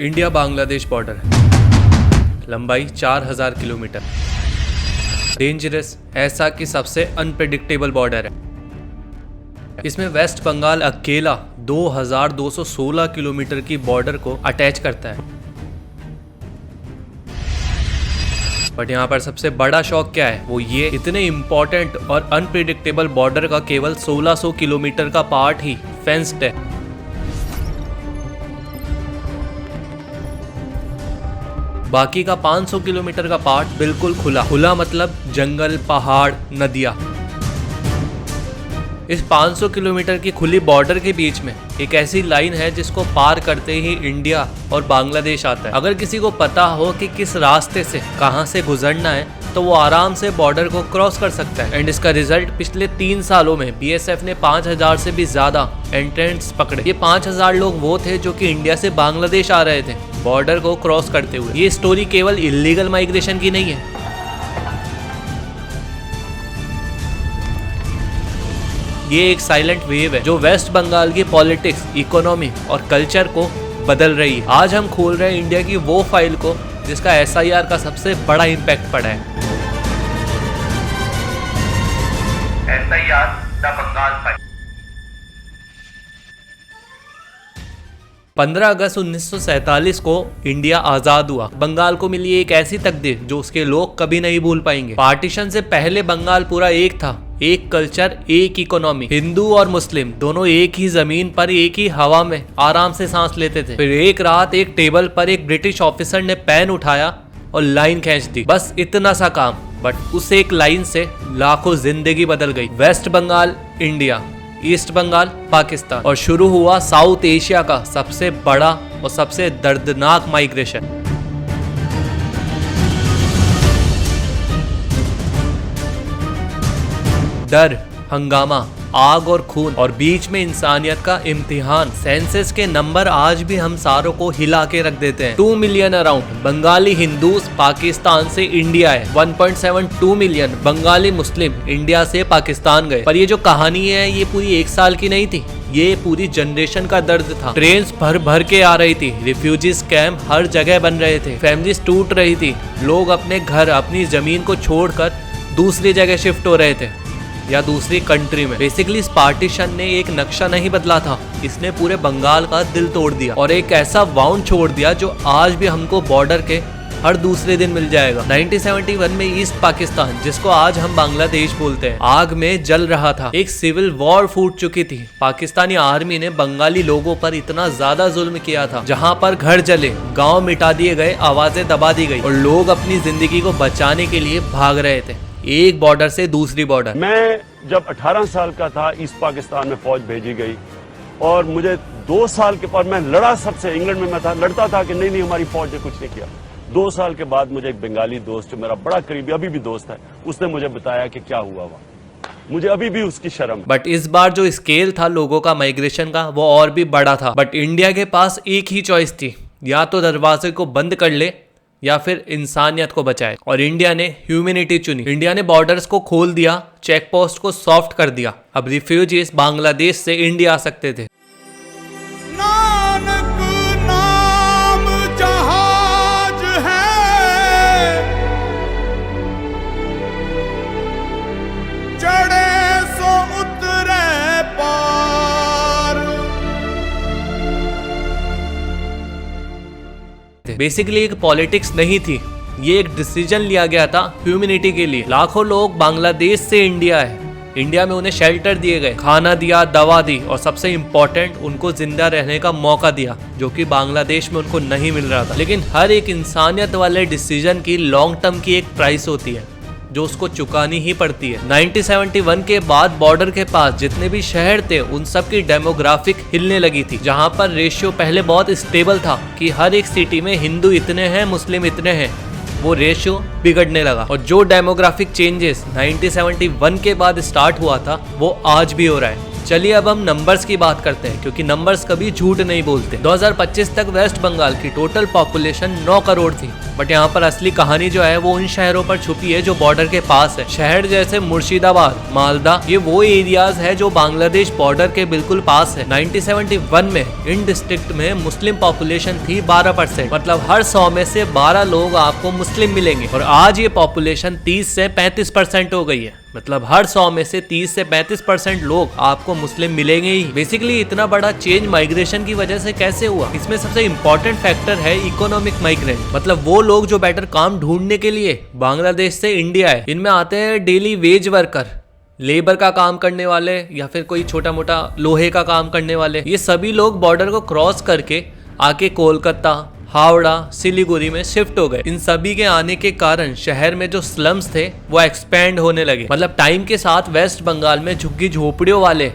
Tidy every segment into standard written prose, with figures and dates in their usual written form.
India Bangladesh border, लंबाई 4000 kilometre, dangerous ऐसा कि सबसे अनप्रेडिक्टेबल बॉर्डर है। इसमें वेस्ट बंगाल अकेला 2216 किलोमीटर की बॉर्डर को अटैच करता है। बट यहाँ पर सबसे बड़ा शॉक क्या है, वो ये इतने इंपॉर्टेंट और अनप्रेडिक्टेबल बॉर्डर का केवल 1600 किलोमीटर का पार्ट ही फेंस्ड है। बाकी का 500 किलोमीटर का पार्ट बिल्कुल खुला मतलब जंगल, पहाड़, नदियाँ। इस 500 किलोमीटर की खुली बॉर्डर के बीच में एक ऐसी लाइन है जिसको पार करते ही इंडिया और बांग्लादेश आता है। अगर किसी को पता हो कि किस रास्ते से कहां से गुजरना है तो वो आराम से बॉर्डर को क्रॉस कर सकता है। एंड इसका रिजल्ट पिछले 3 सालों में बीएसएफ ने 5000 से भी ज्यादा एंट्रेंट्स पकड़े। ये 5000 लोग वो थे जो कि इंडिया से बांग्लादेश आ रहे थे बॉर्डर को क्रॉस करते हुए। ये स्टोरी केवल इलीगल माइग्रेशन की नहीं है, ये एक साइलेंट वेव है जो वेस्ट बंगाल की पॉलिटिक्स, इकोनॉमी और कल्चर को बदल रही है। आज हम खोल रहे हैं इंडिया की वो फाइल को जिसका एसआईआर का सबसे बड़ा इम्पैक्ट पड़ा है। SIR the Bengal file. 15 अगस्त 1947 को इंडिया आजाद हुआ। बंगाल को मिली एक ऐसी तकदीर जो उसके लोग कभी नहीं भूल पाएंगे। पार्टीशन से पहले बंगाल पूरा एक था, एक कल्चर, एक इकोनॉमी। हिंदू और मुस्लिम दोनों एक ही जमीन पर एक ही हवा में आराम से सांस लेते थे। फिर एक रात एक टेबल पर एक ब्रिटिश ऑफिसर ने पेन उठाया और लाइन खींच दी। बस इतना सा काम, बट उस एक लाइन से लाखों जिंदगी बदल गई। West Bengal India, East Bengal Pakistan, और शुरू हुआ साउथ एशिया का सबसे बड़ा और सबसे दर्दनाक माइग्रेशन। डर, हंगामा, आग और खून, और बीच में इंसानियत का इम्तिहान। सेंसस के नंबर आज भी हम सारों को हिला के रख देते हैं। 2 million around Bengali Hindus Pakistan से इंडिया है। 1.72 मिलियन बंगाली मुस्लिम इंडिया से पाकिस्तान गए। पर ये जो कहानी है ये पूरी 1 साल की नहीं थी, ये पूरी जनरेशन का दर्द था। ट्रेन्स भर भर के आ रही थी, रिफ्यूजीज कैंप हर जगह बन रहे थे, फैमिलीज टूट रही थी, लोग अपने घर, अपनी जमीन को छोड़कर दूसरी जगह शिफ्ट हो रहे थे या दूसरी कंट्री में। बेसिकली इस पार्टीशन ने एक नक्शा नहीं बदला था, इसने पूरे बंगाल का दिल तोड़ दिया और एक ऐसा वाउंड छोड़ दिया जो आज भी हमको बॉर्डर के हर दूसरे दिन मिल जाएगा। 1971 में ईस्ट पाकिस्तान, जिसको आज हम बांग्लादेश बोलते हैं, आग में जल रहा था। एक सिविल वॉर फूट चुकी थी। पाकिस्तानी आर्मी ने बंगाली लोगों पर इतना ज्यादा जुल्म किया था, जहां पर घर जले, गांव मिटा दिए गए, आवाजें दबा दी गई और लोग अपनी जिंदगी को बचाने के लिए भाग रहे थे एक बॉर्डर से दूसरी बॉर्डर। मैं जब 18 साल का था, ईस्ट पाकिस्तान में फौज भेजी गई और मुझे 2 साल के बाद मैं लड़ा सबसे। इंग्लैंड में मैं था, लड़ता था कि नहीं हमारी फौज ने कुछ नहीं किया। 2 साल के बाद मुझे एक बंगाली दोस्त जो मेरा बड़ा करीबी अभी भी दोस्त है, उसने मुझे बताया कि क्या हुआ वहाँ। मुझे अभी भी उसकी शर्म। बट इस बार जो स्केल था लोगों का माइग्रेशन का, वो और भी बड़ा था। बट इंडिया के पास एक ही चॉइस थी, या तो दरवाजे को बंद कर ले या फिर इंसानियत को बचाए। और इंडिया ने ह्यूमैनिटी चुनी। इंडिया ने बॉर्डर्स को खोल दिया, चेक पोस्ट को सॉफ्ट कर दिया। अब रिफ्यूजीज बांग्लादेश से इंडिया आ सकते थे। नानक नाम जहाज है, चढ़े सो उतरे पार। बेसिकली एक पॉलिटिक्स नहीं थी, ये एक डिसीजन लिया गया था ह्यूमैनिटी के लिए। लाखों लोग बांग्लादेश से इंडिया है, इंडिया में उन्हें शेल्टर दिए गए, खाना दिया, दवा दी और सबसे इम्पोर्टेंट उनको जिंदा रहने का मौका दिया, जो कि बांग्लादेश में उनको नहीं मिल रहा था। लेकिन हर एक इंसानियत वाले डिसीजन की लॉन्ग टर्म की एक प्राइस होती है जो उसको चुकानी ही पड़ती है। 1971 के बाद बॉर्डर के पास जितने भी शहर थे उन सब की डेमोग्राफिक हिलने लगी थी। जहां पर रेशियो पहले बहुत स्टेबल था कि हर एक सिटी में हिंदू इतने हैं, मुस्लिम इतने हैं, वो रेशियो बिगड़ने लगा। और जो डेमोग्राफिक चेंजेस 1971 के बाद स्टार्ट हुआ था वो आज भी हो रहा है। चलिए अब हम नंबर्स की बात करते हैं, क्योंकि नंबर्स कभी झूठ नहीं बोलते। 2025 तक वेस्ट बंगाल की टोटल पॉपुलेशन 9 करोड़ थी, बट यहाँ पर असली कहानी जो है वो उन शहरों पर छुपी है जो बॉर्डर के पास है। शहर जैसे मुर्शिदाबाद, मालदा, ये वो एरियाज है जो बांग्लादेश बॉर्डर के बिल्कुल पास है। 1971 में इन डिस्ट्रिक्ट में मुस्लिम पॉपुलेशन थी 12%, मतलब हर 100 में से 12 लोग आपको मुस्लिम मिलेंगे, और आज ये पॉपुलेशन 30 से 35% हो गई है। मतलब हर 100 में से 30 से 35% लोग आपको मुस्लिम मिलेंगे ही। बेसिकली इतना बड़ा चेंज माइग्रेशन की वजह से कैसे हुआ? इसमें सबसे इम्पोर्टेंट फैक्टर है इकोनॉमिक माइग्रेंट, मतलब वो लोग जो बेटर काम ढूंढने के लिए बांग्लादेश से इंडिया है। इनमें आते हैं डेली वेज वर्कर, लेबर का काम करने वाले, या फिर कोई छोटा मोटा लोहे का काम करने वाले। ये सभी लोग बॉर्डर को क्रॉस करके आके कोलकाता, हावड़ा, सिलीगुड़ी में शिफ्ट हो गए। इन सभी के आने के कारण शहर में जो स्लम्स थे वो एक्सपेंड होने लगे। मतलब टाइम के साथ वेस्ट बंगाल में झुग्गी झोपड़ियों वाले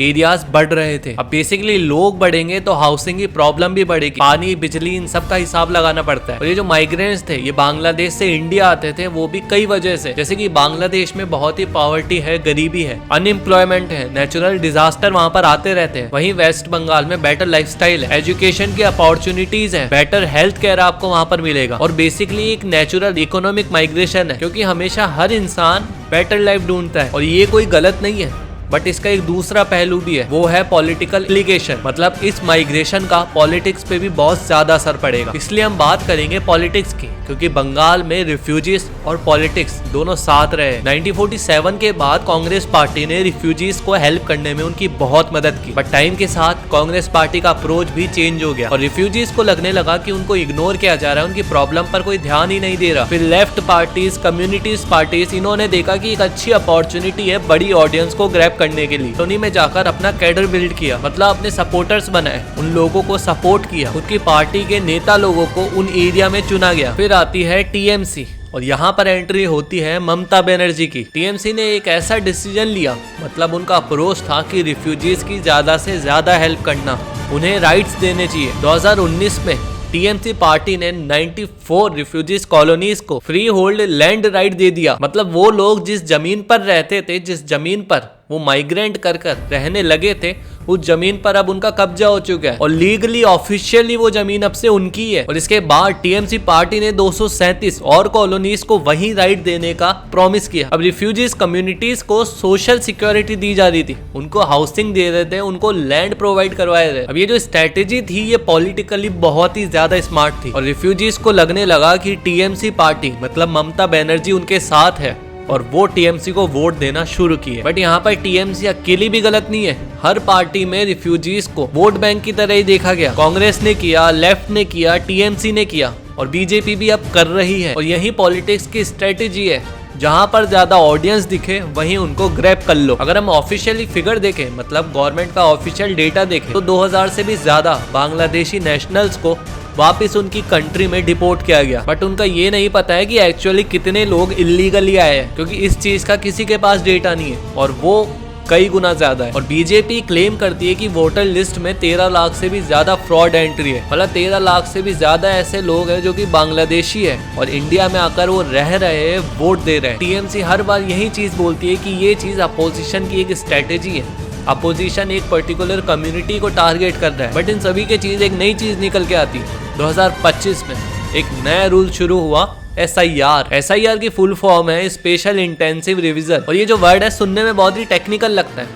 एरियाज बढ़ रहे थे। अब बेसिकली लोग बढ़ेंगे तो हाउसिंग की प्रॉब्लम भी बढ़ेगी, पानी, बिजली, इन सब का हिसाब लगाना पड़ता है। और ये जो माइग्रेंट्स थे ये बांग्लादेश से इंडिया आते थे, वो भी कई वजह से, जैसे कि बांग्लादेश में बहुत ही पॉवर्टी है, गरीबी है, अनएम्प्लॉयमेंट है, नेचुरल डिजास्टर वहाँ पर आते रहते हैं। वहीं वेस्ट बंगाल में बेटर लाइफस्टाइल है, एजुकेशन की अपॉर्चुनिटीज है, बेटर हेल्थ केयर आपको वहाँ पर मिलेगा, और बेसिकली एक नेचुरल इकोनॉमिक माइग्रेशन है, क्योंकि हमेशा हर इंसान बेटर लाइफ ढूंढता है। और ये कोई गलत नहीं है, बट इसका एक दूसरा पहलू भी है, वो है पॉलिटिकल इम्प्लीकेशन। मतलब इस माइग्रेशन का पॉलिटिक्स पे भी बहुत ज्यादा असर पड़ेगा। इसलिए हम बात करेंगे पॉलिटिक्स की, क्योंकि बंगाल में रिफ्यूजीज और पॉलिटिक्स दोनों साथ रहे। 1947 के बाद कांग्रेस पार्टी ने रिफ्यूजीज को हेल्प करने में उनकी बहुत मदद की, बट टाइम के साथ कांग्रेस पार्टी का अप्रोच भी चेंज हो गया और रिफ्यूजीज को लगने लगा कि उनको इग्नोर किया जा रहा है, उनकी प्रॉब्लम पर कोई ध्यान ही नहीं दे रहा। फिर लेफ्ट पार्टीज, कम्युनिटीज पार्टीज, इन्होंने देखा कि एक अच्छी अपॉर्चुनिटी है बड़ी ऑडियंस को ग्रैब करने के लिए, तो उन्हीं में जाकर अपना कैडर बिल्ड किया, मतलब अपने सपोर्टर्स बनाए, उन लोगों को सपोर्ट किया, खुद की पार्टी के नेता लोगों को उन एरिया में चुना गया। फिर आती है टीएमसी, और यहाँ पर एंट्री होती है ममता बनर्जी की। टीएमसी ने एक ऐसा डिसीजन लिया, मतलब उनका अप्रोच था कि रिफ्यूजीज की ज्यादा से ज्यादा हेल्प करना, उन्हें राइट्स देने चाहिए। 2019 में टीएमसी पार्टी ने 94 रिफ्यूजीज कॉलोनीज को free hold land right they दिया। मतलब वो लोग जिस जमीन पर रहते थे, जिस जमीन पर वो माइग्रेंट कर रहने लगे थे, उस जमीन पर अब उनका कब्जा हो चुका है और लीगली ऑफिशियली वो जमीन अब से उनकी है। और इसके बाद टीएमसी पार्टी ने 237 और कॉलोनीज को वही राइट देने का प्रॉमिस किया। अब रिफ्यूजीज कम्युनिटीज को सोशल सिक्योरिटी दी जा रही थी, उनको हाउसिंग दे रहे थे, उनको लैंड प्रोवाइड करवाए रहे। अब ये जो स्ट्रेटेजी थी ये पॉलिटिकली बहुत ही ज्यादा स्मार्ट थी और रिफ्यूजीज को लगने लगा कि टीएमसी पार्टी मतलब ममता बनर्जी उनके साथ है और वो टीएमसी को वोट देना शुरू किए। बट यहाँ पर टीएमसी अकेली भी गलत नहीं है, हर पार्टी में रिफ्यूजीज को वोट बैंक की तरह ही देखा गया। कांग्रेस ने किया, लेफ्ट ने किया, टीएमसी ने किया और बीजेपी भी अब कर रही है। और यही पॉलिटिक्स की स्ट्रेटेजी है, जहां पर ज्यादा ऑडियंस दिखे वहीं उनको ग्रैब कर लो। अगर हम ऑफिशियली फिगर देखें, मतलब गवर्नमेंट का ऑफिशियल डेटा देखें, तो 2000 से भी ज्यादा बांग्लादेशी नेशनल्स को वापस उनकी कंट्री में डिपोर्ट किया गया। बट उनका ये नहीं पता है कि एक्चुअली कितने लोग इलीगली आए हैं, क्योंकि इस चीज का किसी के पास डेटा नहीं है और वो कई गुना ज्यादा है। और बीजेपी क्लेम करती है कि वोटर लिस्ट में 13 लाख से भी ज्यादा फ्रॉड एंट्री है, मतलब 13 लाख से भी ज्यादा ऐसे लोग हैं जो कि बांग्लादेशी है और इंडिया में आकर वो रह रहे हैं, वोट दे रहे हैं। टीएमसी हर बार यही चीज बोलती है कि ये चीज अपोजिशन की एक स्ट्रेटेजी है, अपोजिशन एक पर्टिकुलर कम्युनिटी को टारगेट कर रहा है। बट इन सभी की चीज एक नई चीज निकल के आती है। 2025 में एक नया रूल शुरू हुआ, SIR की फुल फॉर्म है स्पेशल इंटेंसिव रिवीजन। और ये जो वर्ड है सुनने में बहुत ही टेक्निकल लगता है,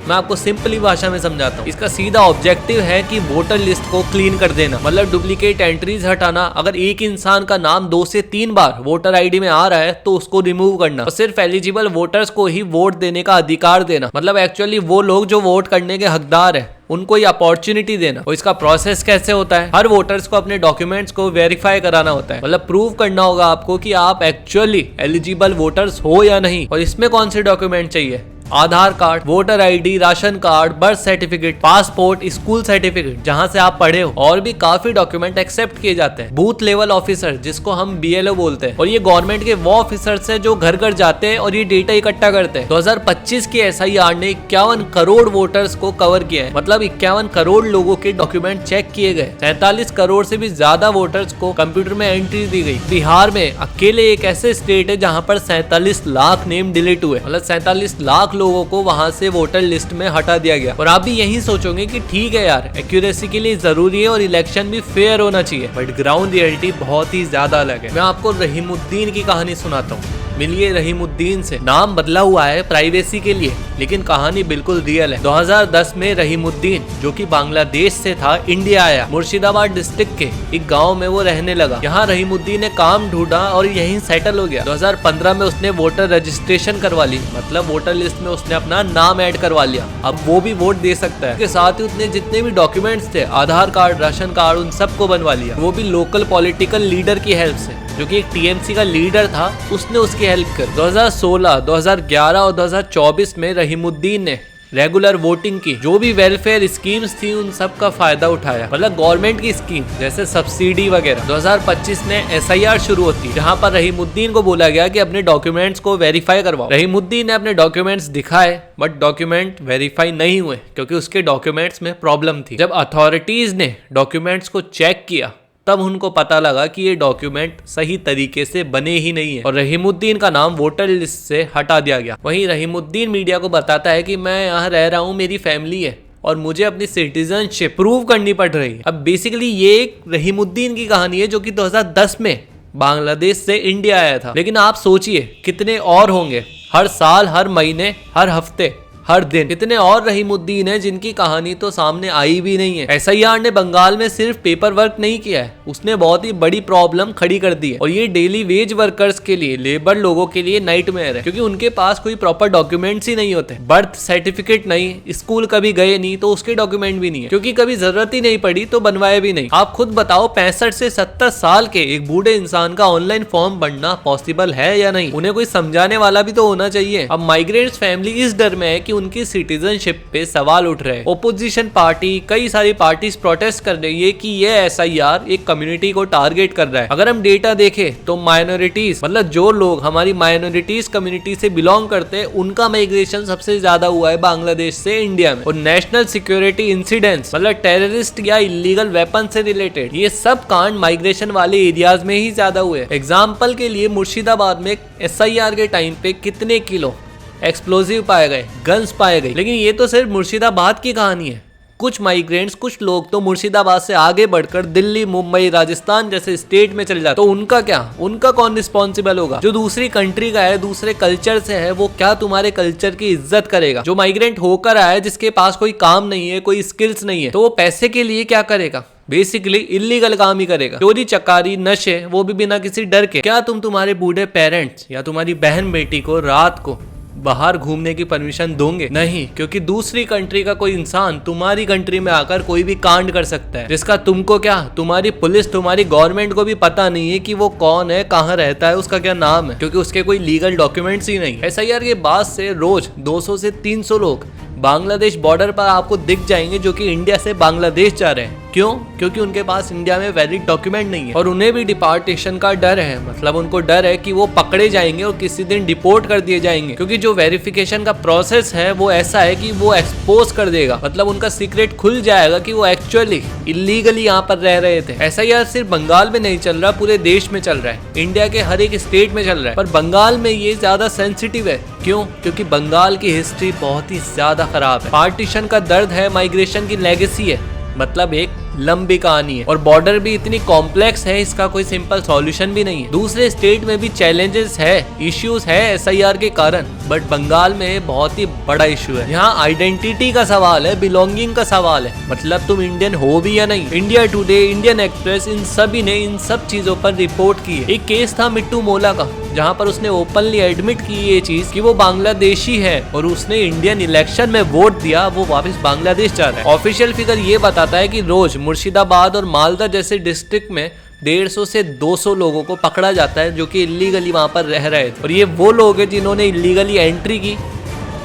मैं आपको सिंपली भाषा में समझाता हूँ। इसका सीधा ऑब्जेक्टिव है कि वोटर लिस्ट को क्लीन कर देना, मतलब डुप्लीकेट एंट्रीज हटाना। अगर एक इंसान का नाम 2 से 3 बार वोटर आईडी में आ रहा है तो उसको रिमूव करना और सिर्फ एलिजिबल वोटर्स को ही वोट देने का अधिकार देना। मतलब एक्चुअली वो लोग जो वोट करने के हकदार है उनको ये अपॉर्चुनिटी देना। और इसका प्रोसेस कैसे होता है, हर वोटर्स को अपने डॉक्यूमेंट्स को वेरीफाई कराना होता है, मतलब प्रूव करना होगा आपको कि आप एक्चुअली एलिजिबल वोटर्स हो या नहीं। और इसमें कौन से डॉक्यूमेंट चाहिए, Aadhaar card, voter ID, ration card, birth certificate, passport, school certificate जहां से आप पढ़े हो, और भी काफी डॉक्यूमेंट एक्सेप्ट किए जाते हैं। बूथ लेवल ऑफिसर जिसको हम BLO बोलते हैं, और ये गवर्नमेंट के वो ऑफिसर्स हैं जो घर घर जाते हैं और ये डेटा इकट्ठा करते हैं। 2025 की SIR ने 51 करोड़ वोटर्स को कवर किया है, मतलब 51 करोड़ लोगों के डॉक्यूमेंट चेक किए गए। 47 करोड़ से भी ज्यादा वोटर्स को कंप्यूटर में एंट्री दी गई। बिहार में अकेले एक ऐसे स्टेट है जहाँ पर 47 लाख नेम डिलीट हुए, मतलब 47 लाख लोगों को वहां से वोटर लिस्ट में हटा दिया गया। और आप भी यही सोचोगे कि ठीक है यार, एक्यूरेसी के लिए जरूरी है और इलेक्शन भी फेयर होना चाहिए, बट ग्राउंड रियलिटी बहुत ही ज्यादा अलग है। मैं आपको रहीमुद्दीन की कहानी सुनाता हूँ। मिलिए रहीमुद्दीन से। नाम बदला हुआ है प्राइवेसी के लिए, लेकिन कहानी बिल्कुल रियल है। 2010 में रहीमुद्दीन, जो कि बांग्लादेश से था, इंडिया आया। मुर्शिदाबाद डिस्ट्रिक्ट के एक गांव में वो रहने लगा। यहाँ रहीमुद्दीन ने काम ढूंढा और यहीं सेटल हो गया। 2015 में उसने वोटर रजिस्ट्रेशन करवा ली, मतलब वोटर लिस्ट में उसने अपना नाम ऐड करवा लिया। अब वो भी वोट दे सकता है। उसके साथ ही उसने जितने भी डॉक्यूमेंट्स थे, आधार कार्ड, राशन कार्ड, उन सबको बनवा लिया। वो भी लोकल पॉलिटिकल लीडर की हेल्प से, जो कि एक टीएमसी का लीडर था, उसने उसकी हेल्प कर। 2016, 2011 और 2024 में रहीमुद्दीन ने रेगुलर वोटिंग की, जो भी वेलफेयर स्कीम्स थी उन सब का फायदा उठाया, मतलब गवर्नमेंट की स्कीम जैसे सब्सिडी वगैरह। 2025 में SIR शुरू होती, जहां पर रहीमुद्दीन को बोला गया कि अपने डॉक्यूमेंट्स को वेरीफाई करवाओ। रहीमुद्दीन ने अपने डॉक्यूमेंट्स दिखाए, बट डॉक्यूमेंट वेरीफाई नहीं हुए क्योंकि उसके डॉक्यूमेंट्स में प्रॉब्लम थी। जब अथॉरिटीज ने डॉक्यूमेंट्स को चेक किया, तब उनको पता लगा कि ये डॉक्यूमेंट सही तरीके से बने ही नहीं है और रहीमुद्दीन का नाम वोटर लिस्ट से हटा दिया गया। वहीं रहीमुद्दीन मीडिया को बताता है कि मैं यहाँ रह रहा हूँ, मेरी फैमिली है और मुझे अपनी सिटीजनशिप प्रूव करनी पड़ रही है। अब बेसिकली ये एक रहीमुद्दीन की कहानी है, जो कि 2010 में बांग्लादेश से इंडिया आया था। लेकिन आप सोचिए कितने और होंगे, हर साल, हर महीने, हर हफ्ते, हर दिन कितने और रहीमुद्दीन है जिनकी कहानी तो सामने आई भी नहीं है। SIR ने बंगाल में सिर्फ पेपर वर्क नहीं किया है, उसने बहुत ही बड़ी प्रॉब्लम खड़ी कर दी है। और ये डेली वेज वर्कर्स के लिए, लेबर लोगों के लिए नाइटमेयर है, क्योंकि उनके पास कोई प्रॉपर डॉक्यूमेंट्स ही नहीं होते। बर्थ सर्टिफिकेट नहीं, स्कूल कभी गए नहीं तो उसके डॉक्यूमेंट भी नहीं है, क्योंकि कभी जरूरत ही नहीं पड़ी तो बनवाए भी नहीं। आप खुद बताओ, 65 से 70 साल के एक बूढ़े इंसान का ऑनलाइन फॉर्म बनना पॉसिबल है या नहीं? उन्हें कोई समझाने वाला भी तो होना चाहिए। अब माइग्रेंट्स फैमिली इस डर में है कि उनकी सिटीजनशिप पे सवाल उठ रहे हैं। ओपोजिशन पार्टी, कई सारी पार्टीज प्रोटेस्ट कर रही है कि ये SIR एक कम्युनिटी को टारगेट कर रहा है। अगर हम डेटा देखें तो माइनॉरिटीज, मतलब जो लोग हमारी माइनॉरिटीज कम्युनिटी से बिलोंग करते हैं, उनका माइग्रेशन सबसे ज्यादा हुआ है बांग्लादेश से इंडिया में। और नेशनल सिक्योरिटी इंसिडेंट्स, मतलब टेररिस्ट या इलीगल वेपन से रिलेटेड, ये सब कांड माइग्रेशन वाले एरियाज में ही ज्यादा हुए। एग्जाम्पल के लिए मुर्शिदाबाद में SIR के टाइम पे कितने किलो एक्सप्लोजिव पाए गए, गन्स पाए गए। लेकिन ये तो सिर्फ मुर्शिदाबाद की कहानी है। कुछ माइग्रेंट्स, कुछ लोग तो मुर्शिदाबाद से आगे बढ़कर दिल्ली, मुंबई, राजस्थान जैसे स्टेट में चले जाते, तो उनका क्या? उनका कौन रिस्पॉन्सिबल होगा? जो दूसरी कंट्री का है, दूसरे कल्चर से है, वो क्या तुम्हारे कल्चर की इज्जत करेगा? जो माइग्रेंट होकर आया, जिसके पास कोई काम नहीं है, कोई स्किल्स नहीं है, तो वो पैसे के लिए क्या करेगा? बेसिकली इलीगल काम ही करेगा, चोरी चकारी, नशे, वो भी बिना किसी डर के। क्या तुम तुम्हारे बूढ़े पेरेंट्स या तुम्हारी बहन बेटी को रात को बाहर घूमने की परमिशन दोगे? नहीं, क्योंकि दूसरी कंट्री का कोई इंसान तुम्हारी कंट्री में आकर कोई भी कांड कर सकता है, जिसका तुमको क्या, तुम्हारी पुलिस, तुम्हारी गवर्नमेंट को भी पता नहीं है कि वो कौन है, कहाँ रहता है, उसका क्या नाम है, क्योंकि उसके कोई लीगल डॉक्यूमेंट्स ही नहीं। SIR के बाद से रोज 200 से 300 लोग बांग्लादेश बॉर्डर पर आपको दिख जाएंगे, जो कि इंडिया से बांग्लादेश जा रहे हैं। क्यों? क्योंकि उनके पास इंडिया में वैलिड डॉक्यूमेंट नहीं है और उन्हें भी डिपार्टेशन का डर है। मतलब उनको डर है कि वो पकड़े जाएंगे और किसी दिन डिपोर्ट कर दिए जाएंगे, क्योंकि जो वेरिफिकेशन का प्रोसेस है वो ऐसा है कि वो एक्सपोज कर देगा, मतलब उनका सीक्रेट खुल जाएगा कि वो एक्चुअली इलीगली यहाँ पर रह रहे थे। SIR सिर्फ बंगाल में नहीं चल रहा, पूरे देश में चल रहा है, इंडिया के हर एक स्टेट में चल रहा है। पर बंगाल में ये ज्यादा सेंसिटिव है। क्यों? क्योंकि बंगाल की हिस्ट्री बहुत ही ज्यादा खराब है। पार्टीशन का दर्द है, माइग्रेशन की लेगेसी है, मतलब एक लंबी कहानी है। और बॉर्डर भी इतनी कॉम्प्लेक्स है, इसका कोई सिंपल सॉल्यूशन भी नहीं है। दूसरे स्टेट में भी चैलेंजेस है, इश्यूज है SIR के कारण, बट बंगाल में बहुत ही बड़ा इशू है। यहाँ आइडेंटिटी का सवाल है, बिलोंगिंग का सवाल है, मतलब तुम इंडियन हो भी या नहीं। इंडिया टुडे, इंडियन एक्सप्रेस, इन सभी ने इन सब चीजों पर रिपोर्ट की है। एक केस था मिट्टू मोला का, जहाँ पर उसने ओपनली एडमिट की ये चीज कि वो बांग्लादेशी है और उसने इंडियन इलेक्शन में वोट दिया, वो वापस बांग्लादेश जा रहा है। ऑफिशियल फिगर ये बताता है कि रोज मुर्शिदाबाद और मालदा जैसे डिस्ट्रिक्ट में 150 से 200 लोगों को पकड़ा जाता है, जो कि इलीगली वहां पर रह रहे थे। और ये वो लोग हैं जिन्होंने इलीगली एंट्री की,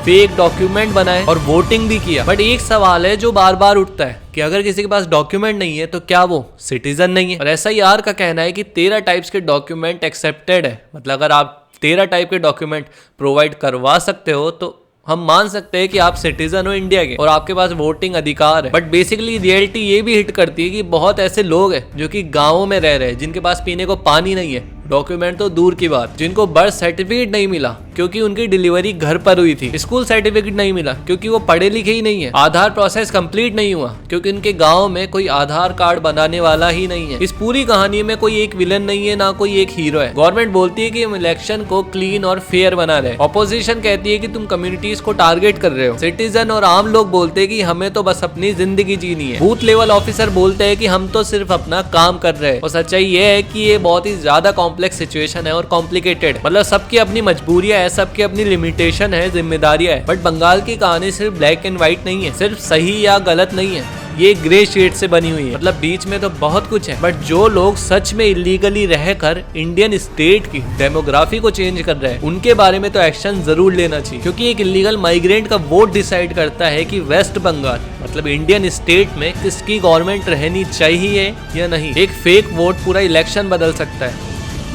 फेक डॉक्यूमेंट बनाए और वोटिंग भी किया। बट एक सवाल है जो बार बार उठता है कि अगर किसी के पास डॉक्यूमेंट नहीं है तो क्या वो सिटीजन नहीं है? और SIR का कहना है कि 13 टाइप्स के डॉक्यूमेंट एक्सेप्टेड है, मतलब अगर आप 13 टाइप के डॉक्यूमेंट प्रोवाइड करवा सकते हो तो हम मान सकते हैं कि आप सिटीजन हो इंडिया के और आपके पास वोटिंग अधिकार है। बट बेसिकली रियलिटी ये भी हिट करती है कि बहुत ऐसे लोग हैं जो कि गाँवों में रह रहे हैं, जिनके पास पीने को पानी नहीं है, डॉक्यूमेंट तो दूर की बात, जिनको बर्थ सर्टिफिकेट नहीं मिला क्योंकि उनकी डिलीवरी घर पर हुई थी। स्कूल सर्टिफिकेट नहीं मिला क्योंकि वो पढ़े लिखे ही नहीं है। आधार प्रोसेस कंप्लीट नहीं हुआ क्योंकि उनके गांव में कोई आधार कार्ड बनाने वाला ही नहीं है। इस पूरी कहानी में कोई एक विलन नहीं है, ना कोई एक हीरो है। गवर्नमेंट बोलती है कि हम इलेक्शन को क्लीन और फेयर बना रहे हैं। ऑपोजिशन कहती है कि तुम कम्युनिटीज को टारगेट कर रहे हो। सिटीजन और आम लोग बोलते हैं कि हमें तो बस अपनी जिंदगी जीनी है। बूथ लेवल ऑफिसर बोलते हैं कि हम तो सिर्फ अपना काम कर रहे हैं। और सच्चाई ये है कि ये बहुत ही ज्यादा कॉम्प्लेक्स सिचुएशन है और कॉम्प्लिकेटेड। मतलब सबकी अपनी मजबूरियां है, सबकी अपनी लिमिटेशन है, जिम्मेदारियां है। बट बंगाल की कहानी सिर्फ ब्लैक एंड व्हाइट नहीं है, सिर्फ सही या गलत नहीं है, ये ग्रे शेड से बनी हुई है। मतलब बीच में तो बहुत कुछ है। बट जो लोग सच में इलीगली रहकर इंडियन स्टेट की डेमोग्राफी को चेंज कर रहे हैं, उनके बारे में तो एक्शन जरूर लेना चाहिए। क्योंकि एक इलीगल माइग्रेंट का वोट डिसाइड करता है कि वेस्ट बंगाल मतलब इंडियन स्टेट में किसकी गवर्नमेंट रहनी चाहिए या नहीं। एक फेक वोट पूरा इलेक्शन बदल सकता है,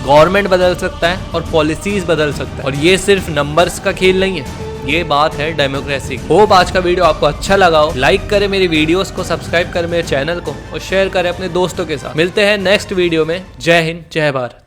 गवर्नमेंट बदल सकता है और पॉलिसीज बदल सकता है। और ये सिर्फ नंबर्स का खेल नहीं है, ये बात है डेमोक्रेसी। होप आज का वीडियो आपको अच्छा लगा हो। लाइक करें मेरी वीडियोस को, सब्सक्राइब करें मेरे चैनल को और शेयर करें अपने दोस्तों के साथ। मिलते हैं नेक्स्ट वीडियो में। जय हिंद, जय भारत।